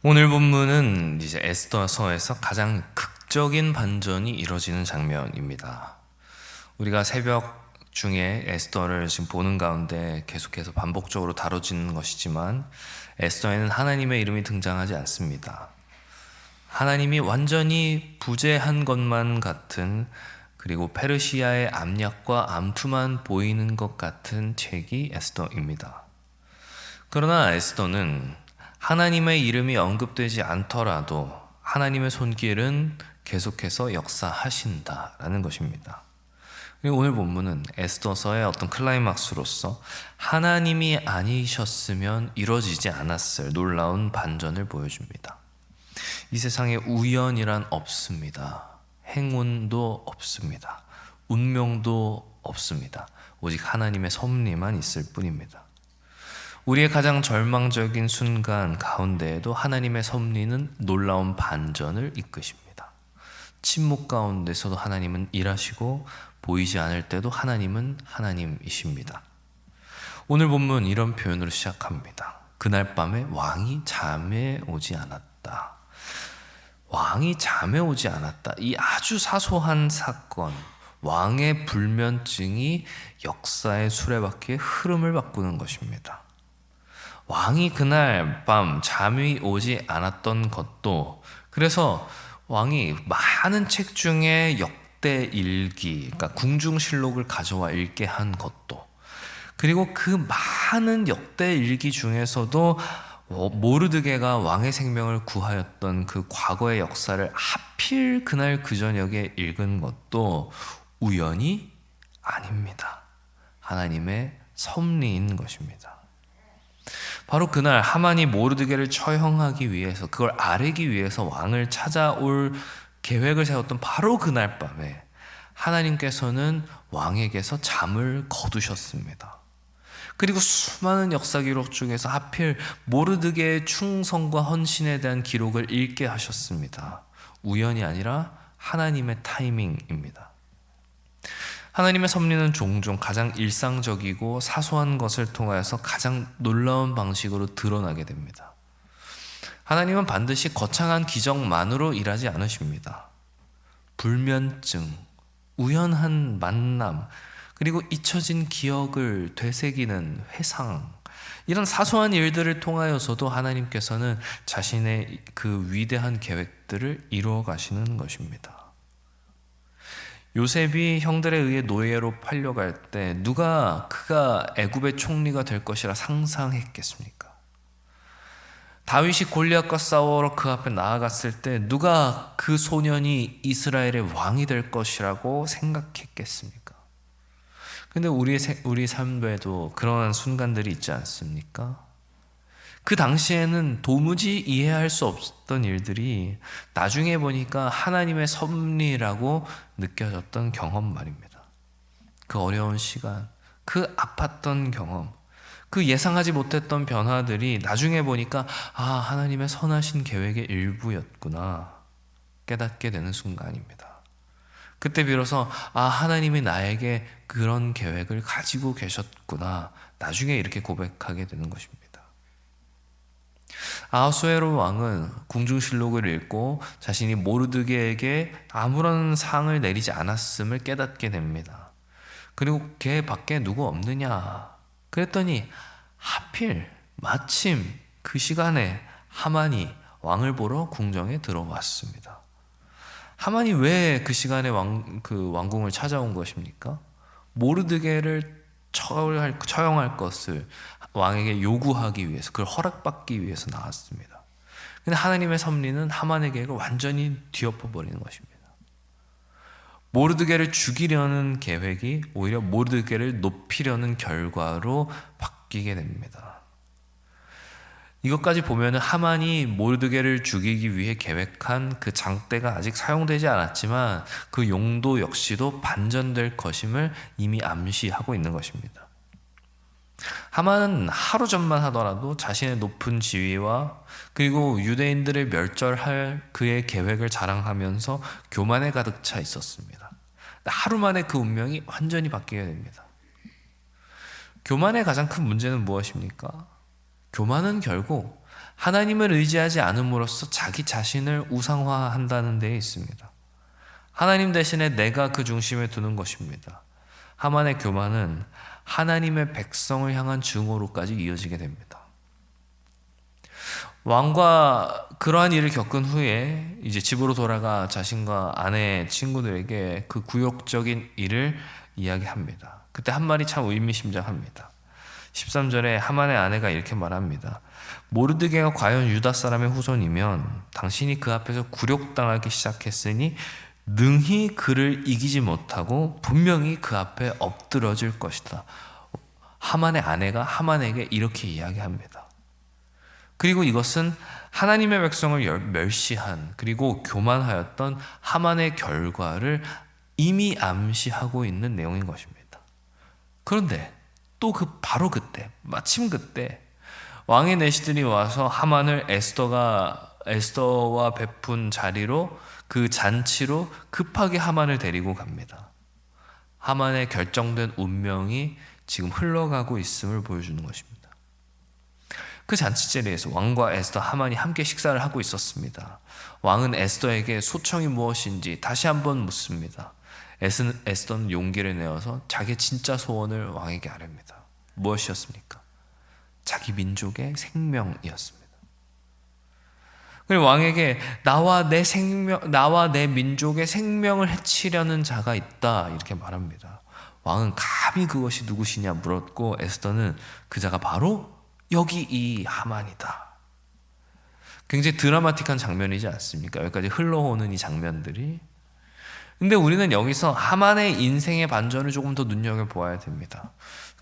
오늘 본문은 이제 에스더서에서 가장 극적인 반전이 이루어지는 장면입니다. 우리가 새벽 중에 에스더를 지금 보는 가운데 계속해서 반복적으로 다뤄지는 것이지만 에스더에는 하나님의 이름이 등장하지 않습니다. 하나님이 완전히 부재한 것만 같은, 그리고 페르시아의 암약과 암투만 보이는 것 같은 책이 에스더입니다. 그러나 에스더는 하나님의 이름이 언급되지 않더라도 하나님의 손길은 계속해서 역사하신다라는 것입니다. 그리고 오늘 본문은 에스더서의 어떤 클라이막스로서 하나님이 아니셨으면 이루어지지 않았을 놀라운 반전을 보여줍니다. 이 세상에 우연이란 없습니다. 행운도 없습니다. 운명도 없습니다. 오직 하나님의 섭리만 있을 뿐입니다. 우리의 가장 절망적인 순간 가운데에도 하나님의 섭리는 놀라운 반전을 이끄십니다. 침묵 가운데서도 하나님은 일하시고 보이지 않을 때도 하나님은 하나님이십니다. 오늘 본문 이런 표현으로 시작합니다. 그날 밤에 왕이 잠에 오지 않았다. 왕이 잠에 오지 않았다. 이 아주 사소한 사건, 왕의 불면증이 역사의 수레바퀴의 흐름을 바꾸는 것입니다. 왕이 그날 밤 잠이 오지 않았던 것도, 그래서 왕이 많은 책 중에 역대 일기, 그러니까 궁중실록을 가져와 읽게 한 것도, 그리고 그 많은 역대 일기 중에서도 모르드게가 왕의 생명을 구하였던 그 과거의 역사를 하필 그날 그 저녁에 읽은 것도 우연이 아닙니다. 하나님의 섭리인 것입니다. 바로 그날 하만이 모르드게를 처형하기 위해서, 그걸 아뢰기 위해서 왕을 찾아올 계획을 세웠던 바로 그날 밤에 하나님께서는 왕에게서 잠을 거두셨습니다. 그리고 수많은 역사 기록 중에서 하필 모르드게의 충성과 헌신에 대한 기록을 읽게 하셨습니다. 우연이 아니라 하나님의 타이밍입니다. 하나님의 섭리는 종종 가장 일상적이고 사소한 것을 통하여서 가장 놀라운 방식으로 드러나게 됩니다. 하나님은 반드시 거창한 기적만으로 일하지 않으십니다. 불면증, 우연한 만남, 그리고 잊혀진 기억을 되새기는 회상, 이런 사소한 일들을 통하여서도 하나님께서는 자신의 그 위대한 계획들을 이루어 가시는 것입니다. 요셉이 형들에 의해 노예로 팔려갈 때 누가 그가 애굽의 총리가 될 것이라 상상했겠습니까? 다윗이 골리앗과 싸우러 그 앞에 나아갔을 때 누가 그 소년이 이스라엘의 왕이 될 것이라고 생각했겠습니까? 근데 우리 삶에도 그러한 순간들이 있지 않습니까? 그 당시에는 도무지 이해할 수 없었던 일들이 나중에 보니까 하나님의 섭리라고 느껴졌던 경험 말입니다. 그 어려운 시간, 그 아팠던 경험, 그 예상하지 못했던 변화들이 나중에 보니까 하나님의 선하신 계획의 일부였구나 깨닫게 되는 순간입니다. 그때 비로소 하나님이 나에게 그런 계획을 가지고 계셨구나, 나중에 이렇게 고백하게 되는 것입니다. 아하수에로 왕은 궁중실록을 읽고 자신이 모르드게에게 아무런 상을 내리지 않았음을 깨닫게 됩니다. 그리고 걔 밖에 누구 없느냐 그랬더니 하필 마침 그 시간에 하만이 왕을 보러 궁정에 들어왔습니다. 하만이 왜 그 시간에 왕궁을 찾아온 것입니까? 모르드게를 처형할 것을 왕에게 요구하기 위해서, 그걸 허락받기 위해서 나왔습니다. 근데 하나님의 섭리는 하만의 계획을 완전히 뒤엎어버리는 것입니다. 모르드게를 죽이려는 계획이 오히려 모르드게를 높이려는 결과로 바뀌게 됩니다. 이것까지 보면 하만이 모르드게를 죽이기 위해 계획한 그 장대가 아직 사용되지 않았지만 그 용도 역시도 반전될 것임을 이미 암시하고 있는 것입니다. 하만은 하루 전만 하더라도 자신의 높은 지위와 그리고 유대인들을 멸절할 그의 계획을 자랑하면서 교만에 가득 차 있었습니다. 하루 만에 그 운명이 완전히 바뀌게 됩니다. 교만의 가장 큰 문제는 무엇입니까? 교만은 결국 하나님을 의지하지 않음으로써 자기 자신을 우상화한다는 데에 있습니다. 하나님 대신에 내가 그 중심에 두는 것입니다. 하만의 교만은 하나님의 백성을 향한 증오로까지 이어지게 됩니다. 왕과 그러한 일을 겪은 후에 이제 집으로 돌아가 자신과 아내, 친구들에게 그 굴욕적인 일을 이야기합니다. 그때 한 말이 참 의미심장합니다. 13절에 하만의 아내가 이렇게 말합니다. 모르드게가 과연 유다 사람의 후손이면 당신이 그 앞에서 굴욕당하기 시작했으니 능히 그를 이기지 못하고 분명히 그 앞에 엎드러질 것이다. 하만의 아내가 하만에게 이렇게 이야기합니다. 그리고 이것은 하나님의 백성을 멸시한 그리고 교만하였던 하만의 결과를 이미 암시하고 있는 내용인 것입니다. 그런데 또 바로 그때, 마침 그때 왕의 내시들이 와서 하만을 에스더와 베푼 자리로 그 잔치로 급하게 하만을 데리고 갑니다. 하만의 결정된 운명이 지금 흘러가고 있음을 보여주는 것입니다. 그 잔치 자리에서 왕과 에스더, 하만이 함께 식사를 하고 있었습니다. 왕은 에스더에게 소청이 무엇인지 다시 한번 묻습니다. 에스더는 용기를 내어서 자기의 진짜 소원을 왕에게 아뢰입니다. 무엇이었습니까? 자기 민족의 생명이었습니다. 그리고 왕에게 나와 내 민족의 생명을 해치려는 자가 있다 이렇게 말합니다. 왕은 감히 그것이 누구시냐 물었고 에스더는 그 자가 바로 여기 이 하만이다. 굉장히 드라마틱한 장면이지 않습니까? 여기까지 흘러오는 이 장면들이. 근데 우리는 여기서 하만의 인생의 반전을 조금 더 눈여겨보아야 됩니다.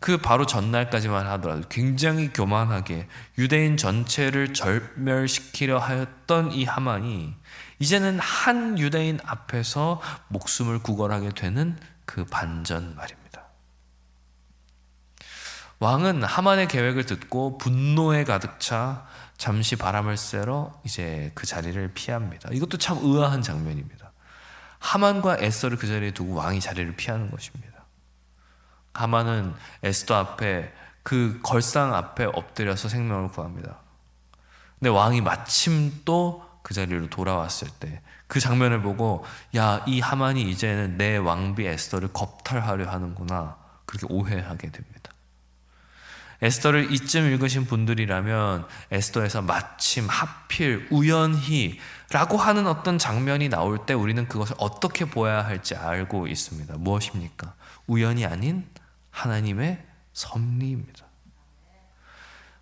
그 바로 전날까지만 하더라도 굉장히 교만하게 유대인 전체를 절멸시키려 하였던 이 하만이 이제는 한 유대인 앞에서 목숨을 구걸하게 되는 그 반전 말입니다. 왕은 하만의 계획을 듣고 분노에 가득 차 잠시 바람을 쐬러 이제 그 자리를 피합니다. 이것도 참 의아한 장면입니다. 하만과 에스더를 그 자리에 두고 왕이 자리를 피하는 것입니다. 하만은 에스더 앞에 그 걸상 앞에 엎드려서 생명을 구합니다. 근데 왕이 마침 또 그 자리로 돌아왔을 때 그 장면을 보고 야, 이 하만이 이제는 내 왕비 에스더를 겁탈하려 하는구나 그렇게 오해하게 됩니다. 에스더를 이쯤 읽으신 분들이라면 에스더에서 마침 하필 우연히 라고 하는 어떤 장면이 나올 때 우리는 그것을 어떻게 보아야 할지 알고 있습니다. 무엇입니까? 우연이 아닌 하나님의 섭리입니다.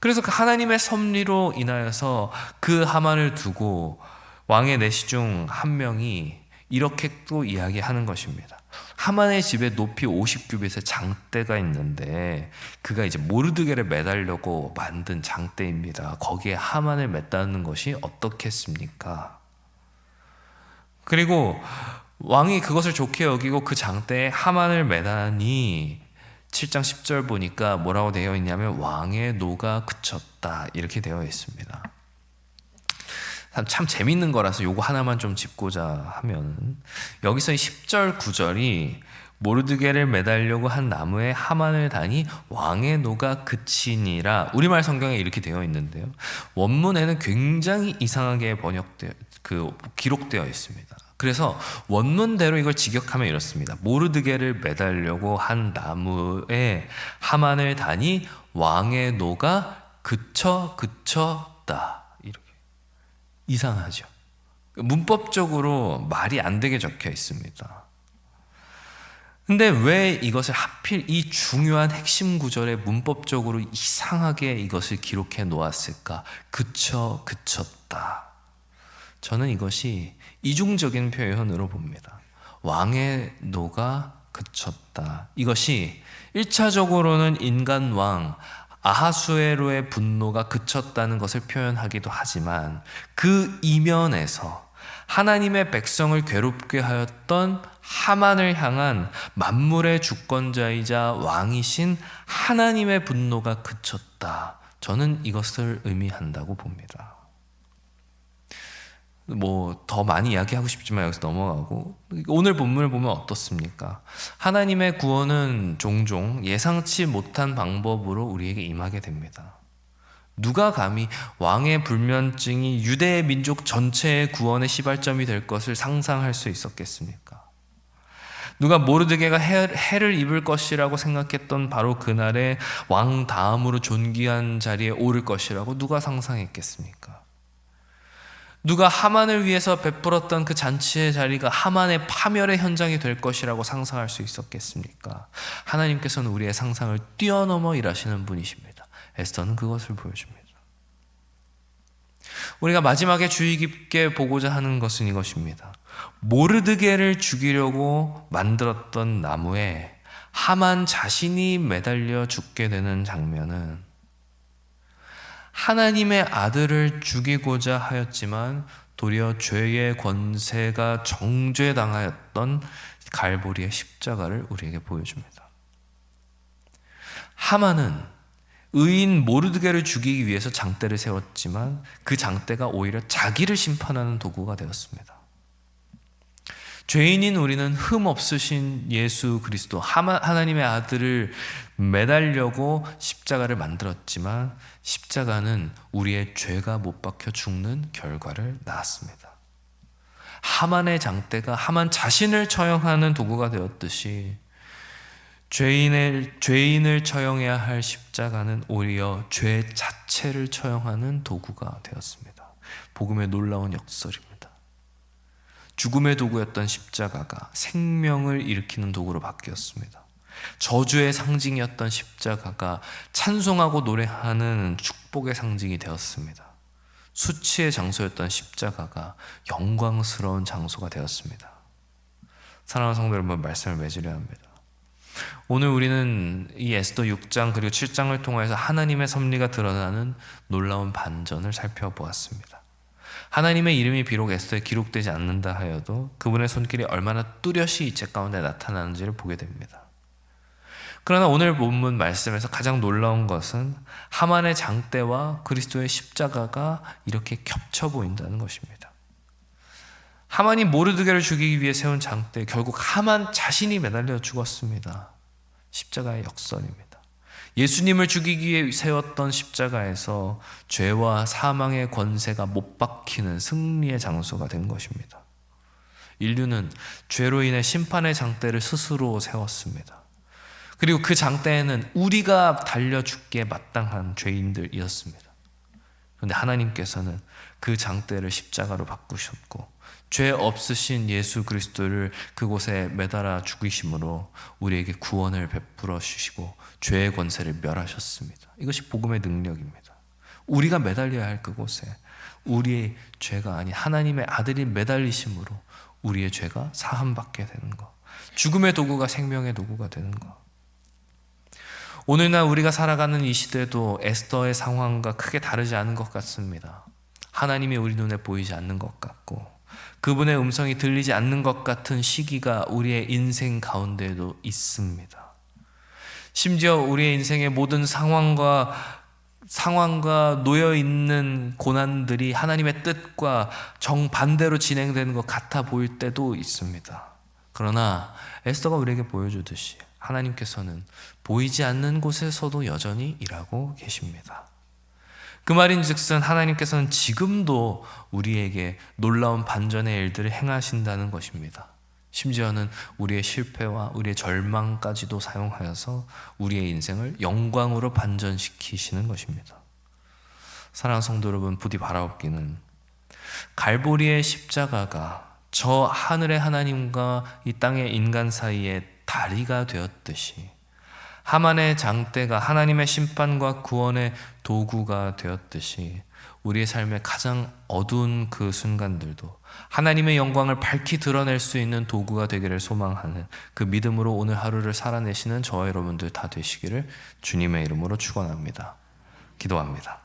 그래서 그 하나님의 섭리로 인하여서 그 하만을 두고 왕의 내시 중 한 명이 이렇게 또 이야기하는 것입니다. 하만의 집에 높이 50규빗의 장대가 있는데 그가 이제 모르드게를 매달려고 만든 장대입니다. 거기에 하만을 맸다는 것이 어떻겠습니까? 그리고 왕이 그것을 좋게 여기고 그 장대에 하만을 매다니 7장 10절 보니까 뭐라고 되어 있냐면 왕의 노가 그쳤다 이렇게 되어 있습니다. 참 재밌는 거라서 요거 하나만 좀 짚고자 하면 여기서 10절 9절이 모르드게를 매달려고 한 나무에 하만을 다니 왕의 노가 그치니라 우리말 성경에 이렇게 되어 있는데요. 원문에는 굉장히 이상하게 기록되어 있습니다. 그래서 원문대로 이걸 직역하면 이렇습니다. 모르드게를 매달려고 한 나무에 하만을 다니 왕의 노가 그쳤다. 이렇게 이상하죠. 문법적으로 말이 안 되게 적혀 있습니다. 근데 왜 이것을 하필 이 중요한 핵심 구절에 문법적으로 이상하게 이것을 기록해 놓았을까? 그쳤다. 저는 이것이 이중적인 표현으로 봅니다. 왕의 노가 그쳤다. 이것이 1차적으로는 인간 왕 아하수에로의 분노가 그쳤다는 것을 표현하기도 하지만 그 이면에서 하나님의 백성을 괴롭게 하였던 하만을 향한 만물의 주권자이자 왕이신 하나님의 분노가 그쳤다. 저는 이것을 의미한다고 봅니다. 더 많이 이야기하고 싶지만 여기서 넘어가고 오늘 본문을 보면 어떻습니까? 하나님의 구원은 종종 예상치 못한 방법으로 우리에게 임하게 됩니다. 누가 감히 왕의 불면증이 유대 민족 전체의 구원의 시발점이 될 것을 상상할 수 있었겠습니까? 누가 모르드게가 해를 입을 것이라고 생각했던 바로 그날에 왕 다음으로 존귀한 자리에 오를 것이라고 누가 상상했겠습니까? 누가 하만을 위해서 베풀었던 그 잔치의 자리가 하만의 파멸의 현장이 될 것이라고 상상할 수 있었겠습니까? 하나님께서는 우리의 상상을 뛰어넘어 일하시는 분이십니다. 에스더는 그것을 보여줍니다. 우리가 마지막에 주의 깊게 보고자 하는 것은 이것입니다. 모르드게를 죽이려고 만들었던 나무에 하만 자신이 매달려 죽게 되는 장면은 하나님의 아들을 죽이고자 하였지만 도리어 죄의 권세가 정죄당하였던 갈보리의 십자가를 우리에게 보여줍니다. 하만은 의인 모르드게를 죽이기 위해서 장대를 세웠지만 그 장대가 오히려 자기를 심판하는 도구가 되었습니다. 죄인인 우리는 흠 없으신 예수 그리스도 하나님의 아들을 매달려고 십자가를 만들었지만 십자가는 우리의 죄가 못 박혀 죽는 결과를 낳았습니다. 하만의 장대가 하만 자신을 처형하는 도구가 되었듯이 죄인을 처형해야 할 십자가는 오히려 죄 자체를 처형하는 도구가 되었습니다. 복음의 놀라운 역설입니다. 죽음의 도구였던 십자가가 생명을 일으키는 도구로 바뀌었습니다. 저주의 상징이었던 십자가가 찬송하고 노래하는 축복의 상징이 되었습니다. 수치의 장소였던 십자가가 영광스러운 장소가 되었습니다. 사랑하는 성도 여러분, 말씀을 맺으려 합니다. 오늘 우리는 이 에스더 6장 그리고 7장을 통해서 하나님의 섭리가 드러나는 놀라운 반전을 살펴보았습니다. 하나님의 이름이 비록 에스더에 기록되지 않는다 하여도 그분의 손길이 얼마나 뚜렷이 이 책 가운데 나타나는지를 보게 됩니다. 그러나 오늘 본문 말씀에서 가장 놀라운 것은 하만의 장대와 그리스도의 십자가가 이렇게 겹쳐 보인다는 것입니다. 하만이 모르드게를 죽이기 위해 세운 장대, 결국 하만 자신이 매달려 죽었습니다. 십자가의 역설입니다. 예수님을 죽이기 위해 세웠던 십자가에서 죄와 사망의 권세가 못 박히는 승리의 장소가 된 것입니다. 인류는 죄로 인해 심판의 장대를 스스로 세웠습니다. 그리고 그 장대에는 우리가 달려 죽기에 마땅한 죄인들이었습니다. 그런데 하나님께서는 그 장대를 십자가로 바꾸셨고 죄 없으신 예수 그리스도를 그곳에 매달아 죽이심으로 우리에게 구원을 베풀어 주시고 죄의 권세를 멸하셨습니다. 이것이 복음의 능력입니다. 우리가 매달려야 할 그곳에 우리의 죄가 아닌 하나님의 아들이 매달리심으로 우리의 죄가 사함받게 되는 것, 죽음의 도구가 생명의 도구가 되는 것. 오늘날 우리가 살아가는 이 시대도 에스더의 상황과 크게 다르지 않은 것 같습니다. 하나님이 우리 눈에 보이지 않는 것 같고 그분의 음성이 들리지 않는 것 같은 시기가 우리의 인생 가운데에도 있습니다. 심지어 우리의 인생의 모든 상황과 놓여 있는 고난들이 하나님의 뜻과 정반대로 진행되는 것 같아 보일 때도 있습니다. 그러나 에스더가 우리에게 보여주듯이 하나님께서는 보이지 않는 곳에서도 여전히 일하고 계십니다. 그 말인즉슨 하나님께서는 지금도 우리에게 놀라운 반전의 일들을 행하신다는 것입니다. 심지어는 우리의 실패와 우리의 절망까지도 사용하여서 우리의 인생을 영광으로 반전시키시는 것입니다. 사랑하는 성도 여러분, 부디 바라옵기는 갈보리의 십자가가 저 하늘의 하나님과 이 땅의 인간 사이에 다리가 되었듯이 하만의 장대가 하나님의 심판과 구원의 도구가 되었듯이 우리의 삶의 가장 어두운 그 순간들도 하나님의 영광을 밝히 드러낼 수 있는 도구가 되기를 소망하는 그 믿음으로 오늘 하루를 살아내시는 저와 여러분들 다 되시기를 주님의 이름으로 축원합니다. 기도합니다.